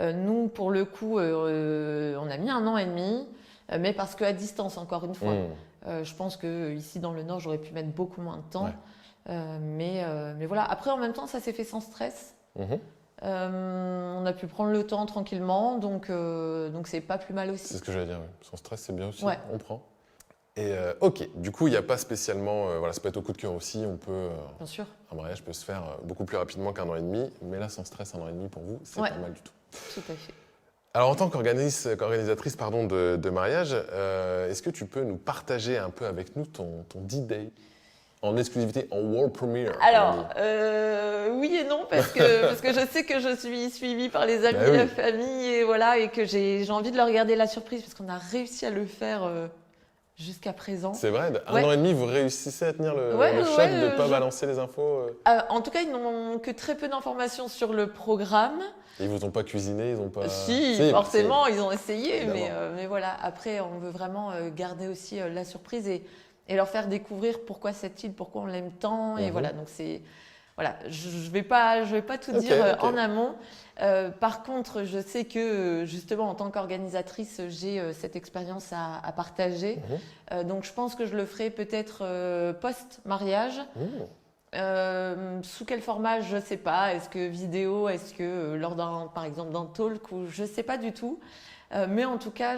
nous, pour le coup, on a mis 1 an et demi, mais parce qu'à distance, encore une fois. Je pense qu'ici, dans le Nord, j'aurais pu mettre beaucoup moins de temps. Mais voilà, après, en même temps, ça s'est fait sans stress. On a pu prendre le temps tranquillement, donc c'est pas plus mal aussi. C'est ce que j'allais dire, sans stress, c'est bien aussi, on prend. Et ok, du coup, il n'y a pas spécialement, voilà, ça peut être au coup de cœur aussi, on peut, bien sûr. Un mariage peut se faire beaucoup plus rapidement qu'1 an et demi, mais là, sans stress, 1 an et demi pour vous, c'est pas mal du tout. Tout à fait. Alors, en tant qu'organisatrice de mariage, est-ce que tu peux nous partager un peu avec nous ton D-Day en exclusivité, en world premiere? Alors, oui et non, parce que je sais que je suis suivie par les amis, la famille, et voilà, et que j'ai envie de leur regarder la surprise, parce qu'on a réussi à le faire jusqu'à présent. C'est vrai, 1 an et demi, vous réussissez à tenir le choc de ne pas balancer les infos En tout cas, ils n'ont que très peu d'informations sur le programme. Et ils vous ont pas cuisiné, ils ont pas... Si, forcément, ils ont essayé, mais voilà. Après, on veut vraiment garder aussi la surprise et leur faire découvrir pourquoi cette île, pourquoi on l'aime tant. Et voilà, donc c'est... Voilà, je vais pas tout dire en amont. Par contre, je sais que justement, en tant qu'organisatrice, j'ai cette expérience à partager. Donc, je pense que je le ferai peut-être post-mariage. Sous quel format, je ne sais pas. Est-ce que vidéo, est-ce que lors par exemple d'un talk, ou je ne sais pas du tout. Mais en tout cas,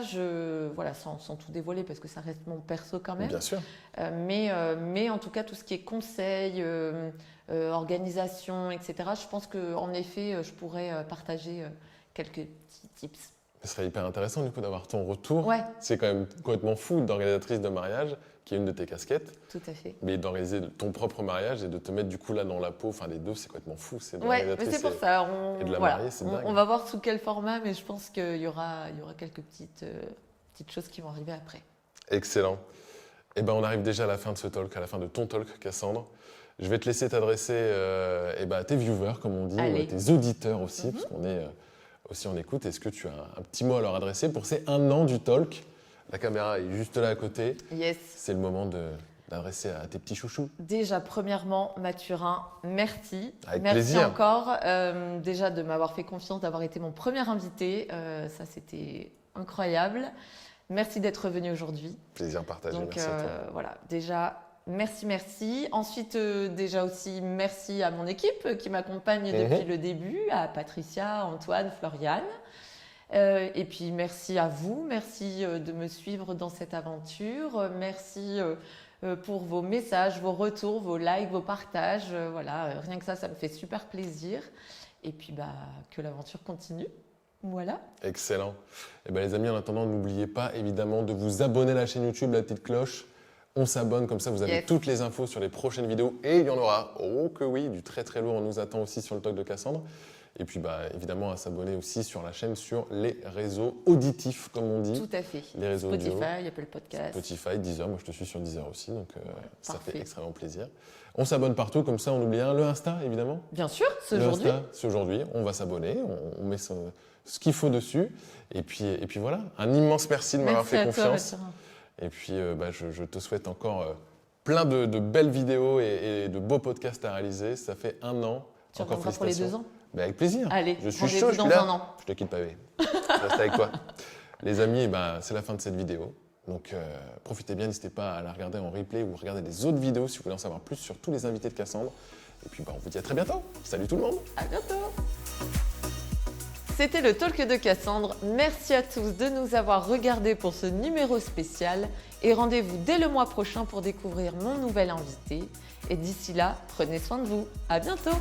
voilà, sans tout dévoiler parce que ça reste mon perso quand même. Bien sûr. Mais en tout cas, tout ce qui est conseil, organisation, etc., je pense qu'en effet, je pourrais partager quelques petits tips. Ce serait hyper intéressant du coup d'avoir ton retour. Ouais. C'est quand même complètement fou d'organisatrice de mariage, qui est une de tes casquettes. Tout à fait. Mais d'organiser ton propre mariage et de te mettre du coup là dans la peau, enfin les deux, c'est complètement fou. C'est mais c'est pour ça. Et de la marier, c'est dingue. On va voir sous quel format, mais je pense qu'il y aura quelques petites choses qui vont arriver après. Excellent. Et ben on arrive déjà à la fin de ce talk, à la fin de ton talk, Cassandre. Je vais te laisser t'adresser à tes viewers, comme on dit, ou à tes auditeurs aussi, parce qu'on est aussi en écoute. Est-ce que tu as un petit mot à leur adresser pour ces 1 an du talk? La caméra est juste là à côté. Yes. C'est le moment d'adresser à tes petits chouchous. Déjà, premièrement, Mathurin, merci. Avec merci plaisir. encore déjà de m'avoir fait confiance, d'avoir été mon premier invité. Ça, c'était incroyable. Merci d'être venu aujourd'hui. Plaisir partagé, donc, merci à toi. Voilà, déjà, merci. Ensuite, déjà aussi, merci à mon équipe qui m'accompagne depuis le début, à Patricia, Antoine, Floriane. Et puis, merci à vous. Merci de me suivre dans cette aventure. Merci pour vos messages, vos retours, vos likes, vos partages. Voilà, rien que ça me fait super plaisir. Et puis, que l'aventure continue. Voilà. Excellent. Et les amis, en attendant, n'oubliez pas évidemment de vous abonner à la chaîne YouTube, la petite cloche. On s'abonne, comme ça vous avez toutes les infos sur les prochaines vidéos. Et il y en aura, oh que oui, du très très lourd. On nous attend aussi sur le talk de Cassandre. Et puis évidemment à s'abonner aussi sur la chaîne sur les réseaux auditifs, comme on dit. Tout à fait. Les réseaux Spotify, audio. Apple Podcast. Spotify, Deezer. Moi je te suis sur Deezer aussi, donc ça fait extrêmement plaisir. On s'abonne partout, comme ça on n'oublie rien. Le Insta, évidemment. Bien sûr, c'est aujourd'hui. Le Insta, c'est aujourd'hui. On va s'abonner, on met ce qu'il faut dessus. Et puis voilà, un immense merci de m'avoir fait confiance. Et puis je te souhaite encore plein de belles vidéos et de beaux podcasts à réaliser. Ça fait 1 an. Tu reviendras pour les 2 ans. Avec plaisir. Allez, je suis chaud, dans 1 an. Je te quitte pas, je reste avec toi. Les amis, c'est la fin de cette vidéo. Donc profitez bien, n'hésitez pas à la regarder en replay ou regarder les autres vidéos si vous voulez en savoir plus sur tous les invités de Cassandre. Et puis on vous dit à très bientôt. Salut tout le monde. À bientôt. C'était le talk de Cassandre. Merci à tous de nous avoir regardés pour ce numéro spécial. Et rendez-vous dès le mois prochain pour découvrir mon nouvel invité. Et d'ici là, prenez soin de vous. À bientôt.